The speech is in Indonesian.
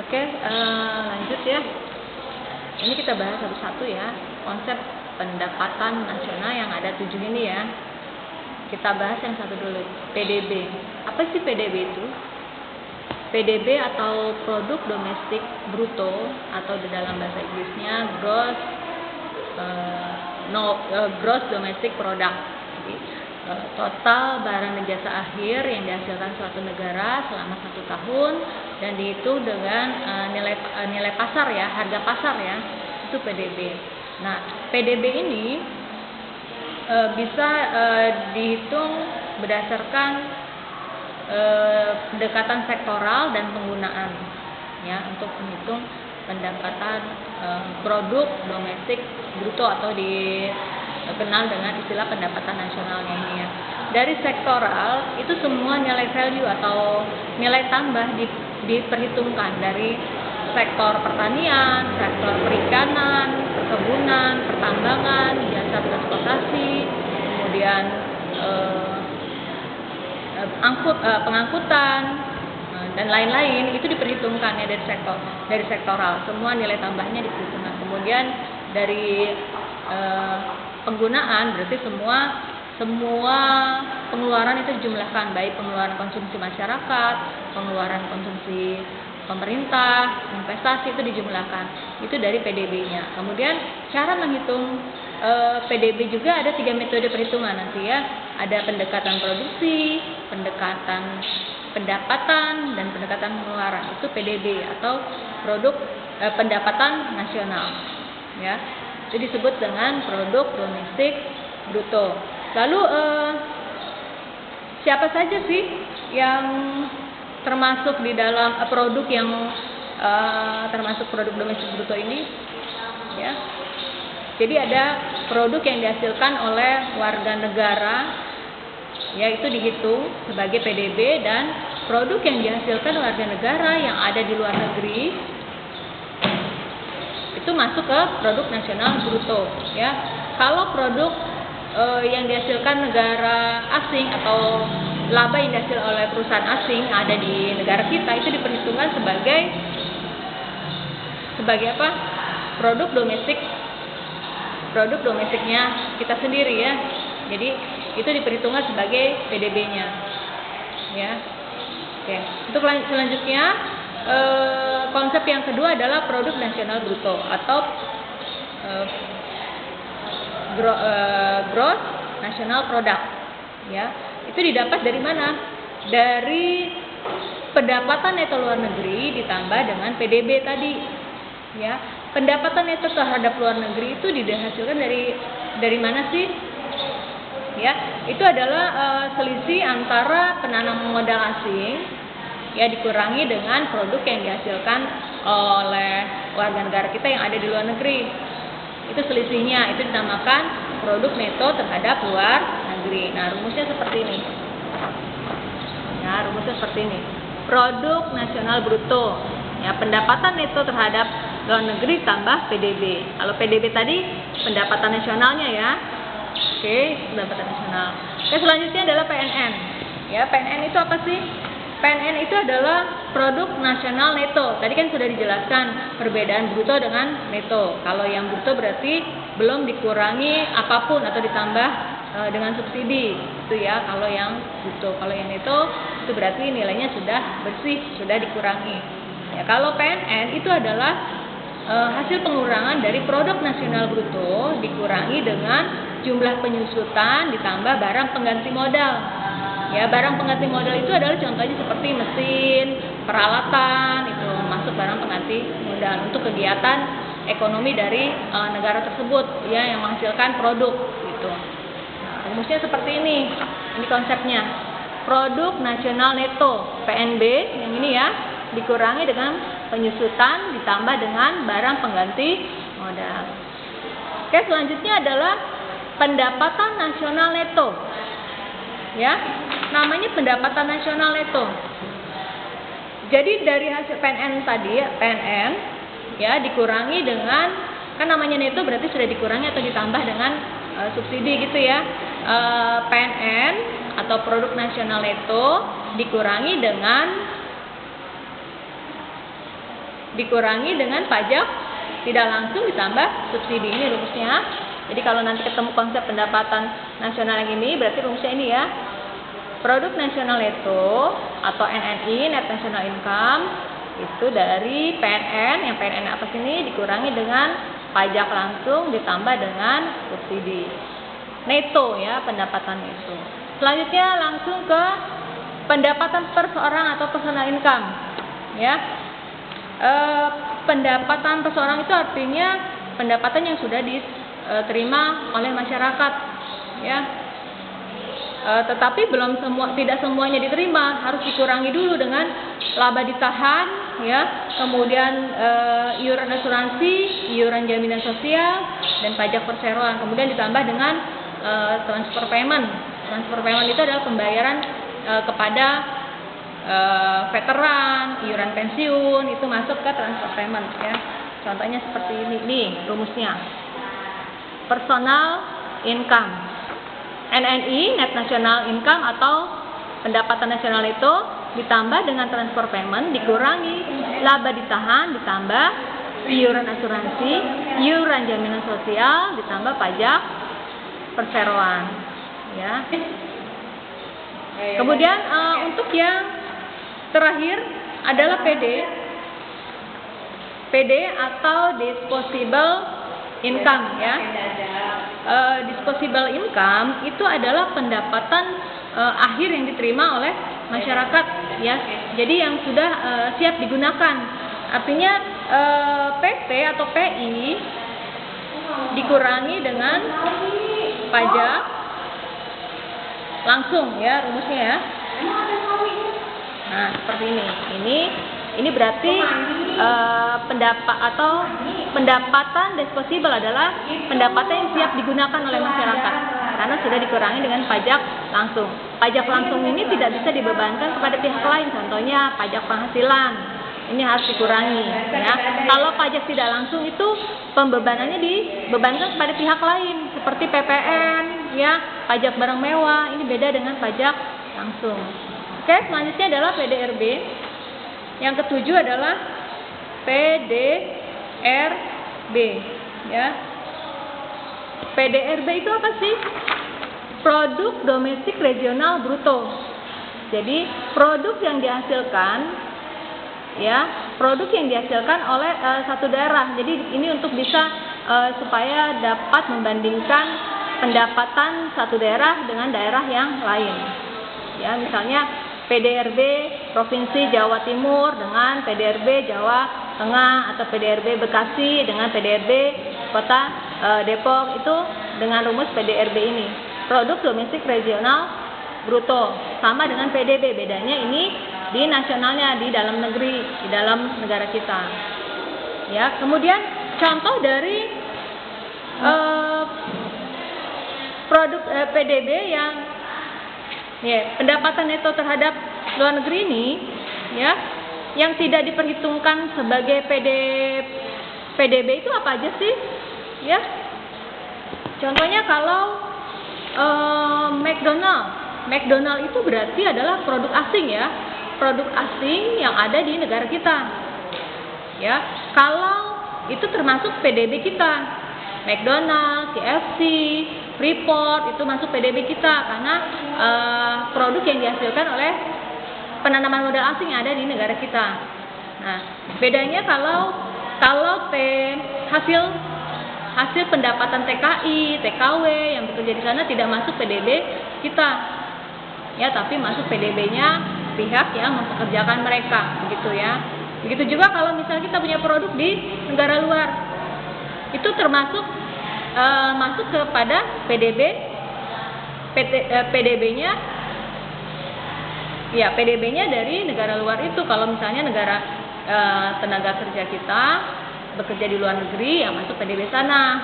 Oke, lanjut ya. Ini kita bahas satu-satu ya. Konsep pendapatan nasional yang ada 7 ini ya. Kita bahas yang satu dulu, PDB. Apa sih PDB itu? PDB atau Produk Domestik Bruto atau di dalam bahasa Inggrisnya Gross Domestic Product. Jadi, total barang dan jasa akhir yang dihasilkan suatu negara selama 1 tahun dan dihitung dengan nilai pasar ya, harga pasar ya, itu PDB. Nah, PDB ini bisa dihitung berdasarkan pendekatan sektoral dan penggunaan ya untuk menghitung pendapatan produk domestik bruto atau dikenal dengan istilah pendapatan nasionalnya ini ya. Dari sektoral itu semua nilai value atau nilai tambah diperhitungkan dari sektor pertanian, sektor perikanan, perkebunan, pertambangan, jasa transportasi, kemudian pengangkutan dan lain-lain, itu diperhitungkan ya dari sektoral, semua nilai tambahnya diperhitungkan. Kemudian dari penggunaan berarti semua pengeluaran itu dijumlahkan, baik pengeluaran konsumsi masyarakat, pengeluaran konsumsi pemerintah, investasi itu dijumlahkan. Itu dari PDB-nya. Kemudian cara menghitung PDB juga ada 3 metode perhitungan nanti ya. Ada pendekatan produksi, pendekatan pendapatan, dan pendekatan pengeluaran. Itu PDB atau produk pendapatan nasional. Ya. Itu disebut dengan produk domestik bruto. Lalu siapa saja sih yang termasuk di dalam produk yang termasuk produk domestik bruto ini? Ya. Jadi ada produk yang dihasilkan oleh warga negara, yaitu dihitung sebagai PDB, dan produk yang dihasilkan warga negara yang ada di luar negeri itu masuk ke produk nasional bruto. Ya, kalau produk yang dihasilkan negara asing atau laba yang dihasil oleh perusahaan asing yang ada di negara kita itu diperhitungkan sebagai apa? Produk domestiknya kita sendiri ya. Jadi itu diperhitungkan sebagai PDB-nya. Ya. Oke. Untuk selanjutnya konsep yang kedua adalah produk nasional bruto atau gross national product. Ya. Itu didapat dari mana? Dari pendapatan neto luar negeri ditambah dengan PDB tadi. Ya, pendapatan neto terhadap luar negeri itu dihasilkan dari mana sih? Ya, itu adalah selisih antara penanaman modal asing ya dikurangi dengan produk yang dihasilkan oleh warga negara kita yang ada di luar negeri. Itu selisihnya, itu dinamakan produk neto terhadap luar negeri. Nah, rumusnya seperti ini. Ya, rumusnya seperti ini. Produk nasional bruto. Ya, pendapatan neto terhadap luar negeri tambah PDB. Kalau PDB tadi pendapatan nasionalnya ya. Oke, pendapatan nasional. Oke, selanjutnya adalah PNN. Ya, PNN itu apa sih? PNN itu adalah produk nasional neto. Tadi kan sudah dijelaskan perbedaan bruto dengan neto. Kalau yang bruto berarti belum dikurangi apapun atau ditambah dengan subsidi. Itu ya kalau yang bruto. Kalau yang neto itu berarti nilainya sudah bersih, sudah dikurangi. Ya, kalau PNN itu adalah hasil pengurangan dari produk nasional bruto dikurangi dengan jumlah penyusutan ditambah barang pengganti modal. Ya, barang pengganti modal itu adalah contohnya seperti mesin, peralatan, itu masuk barang pengganti modal untuk kegiatan ekonomi dari negara tersebut ya yang menghasilkan produk gitu. Rumusnya seperti ini. Ini konsepnya. Produk nasional neto, PNB yang ini ya, dikurangi dengan penyusutan ditambah dengan barang pengganti modal. Oke, selanjutnya adalah pendapatan nasional neto. Ya, namanya pendapatan nasional neto. Jadi dari hasil PNN tadi ya, PNN ya dikurangi dengan, kan namanya neto berarti sudah dikurangi atau ditambah dengan subsidi gitu ya. PNN atau produk nasional neto dikurangi dengan dikurangi dengan pajak tidak langsung ditambah subsidi. Ini rumusnya. Jadi kalau nanti ketemu konsep pendapatan nasional yang ini, berarti rumusnya ini ya. Produk nasional neto atau NNI, Net National Income, itu dari PNN, yang PNN atas ini dikurangi dengan pajak langsung ditambah dengan subsidi. Neto ya, pendapatan neto. Selanjutnya langsung ke pendapatan per seorang atau personal income. Ya. Pendapatan per seorang itu artinya pendapatan yang sudah diterima oleh masyarakat, ya. Tetapi tidak semuanya diterima, harus dikurangi dulu dengan laba ditahan, ya. Kemudian iuran asuransi, iuran jaminan sosial, dan pajak perseroan. Kemudian ditambah dengan transfer payment. Transfer payment itu adalah pembayaran kepada veteran, iuran pensiun, itu masuk ke transfer payment ya. Contohnya seperti ini nih rumusnya. Personal income. NNI, Net National Income atau pendapatan nasional itu ditambah dengan transfer payment dikurangi laba ditahan ditambah iuran asuransi, iuran jaminan sosial ditambah pajak perseroan ya. Kemudian untuk yang terakhir adalah PD atau disposable income ya. Disposable income itu adalah pendapatan akhir yang diterima oleh masyarakat ya. Jadi yang sudah siap digunakan. Artinya PT atau PI dikurangi dengan pajak langsung ya rumusnya ya. Nah, seperti ini. Ini berarti pendapatan disposable adalah pendapatan yang siap digunakan oleh masyarakat karena sudah dikurangi dengan pajak langsung. Pajak langsung ini tidak bisa dibebankan kepada pihak lain, contohnya pajak penghasilan. Ini harus dikurangi ya. Kalau pajak tidak langsung itu pembebanannya dibebankan kepada pihak lain seperti PPN ya, pajak barang mewah. Ini beda dengan pajak langsung. Oke, selanjutnya adalah PDRB. Yang ketujuh adalah PDRB ya. PDRB itu apa sih? Produk domestik regional bruto. Jadi produk yang dihasilkan ya, produk yang dihasilkan oleh satu daerah. Jadi ini untuk bisa supaya dapat membandingkan pendapatan satu daerah dengan daerah yang lain. Ya, misalnya PDRB Provinsi Jawa Timur dengan PDRB Jawa Tengah atau PDRB Bekasi dengan PDRB Kota Depok, itu dengan rumus PDRB ini. Produk domestik regional bruto sama dengan PDB, bedanya ini di nasionalnya, di dalam negeri, di dalam negara kita. Ya, kemudian contoh dari produk PDB yang pendapatan neto terhadap luar negeri ini ya, yang tidak diperhitungkan sebagai PDB itu apa aja sih? Ya. Contohnya kalau McDonald itu berarti adalah produk asing ya. Produk asing yang ada di negara kita. Ya. Kalau itu termasuk PDB kita. McDonald, KFC, Freeport itu masuk PDB kita karena produk yang dihasilkan oleh penanaman modal asing yang ada di negara kita. Nah, bedanya kalau hasil pendapatan TKI, TKW yang bekerja di sana tidak masuk PDB kita, ya, tapi masuk PDB-nya pihak yang mempekerjakan mereka, begitu ya. Begitu juga kalau misalnya kita punya produk di negara luar, itu termasuk masuk kepada PDB-nya, ya, PDB-nya dari negara luar itu. Kalau misalnya negara tenaga kerja kita bekerja di luar negeri, yang masuk PDB sana.